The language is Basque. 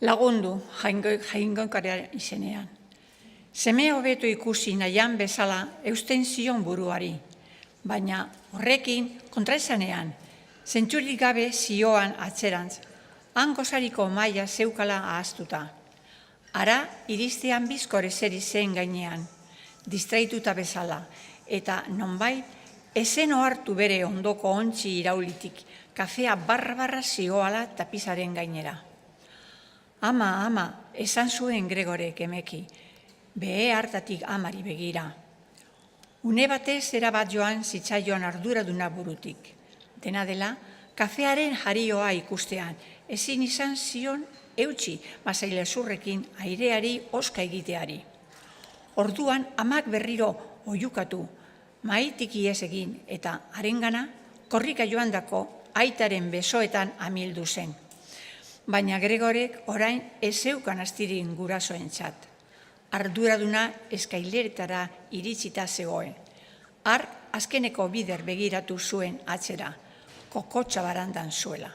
Lagundu jaingonkaren izenean. Seme hobeto ikusi nahian bezala eusten zion buruari, baina horrekin kontraesanean, zentzurik gabe zioan atzerantz, han gozariko maila zeukala ahaztuta. Ara iristean bizkor eseri zen gainean, distraituta bezala, eta nonbait ezen ohartu bere ondoko ontzi iraulitik, kafea barra zioala tapizaren gainera. Ama, esan zuen Gregorek emeki, behe hartatik amari begira. Une batez erabat joan zitzaion arduraduna burutik. Dena dela, kafearen jarioa ikustean, ezin izan zion eutsi masailezurrekin aireari oska egiteari. Orduan amak berriro oiukatu, maitik ihes egin eta harengana korrika joandako aitaren besoetan amildu zen. Baina Gregorek orain ez zeukan astirin gurasoentzat. Arduraduna eskaileretara iritsita zegoen. Har azkeneko bider begiratu zuen atzera, kokotxa barandan zuela.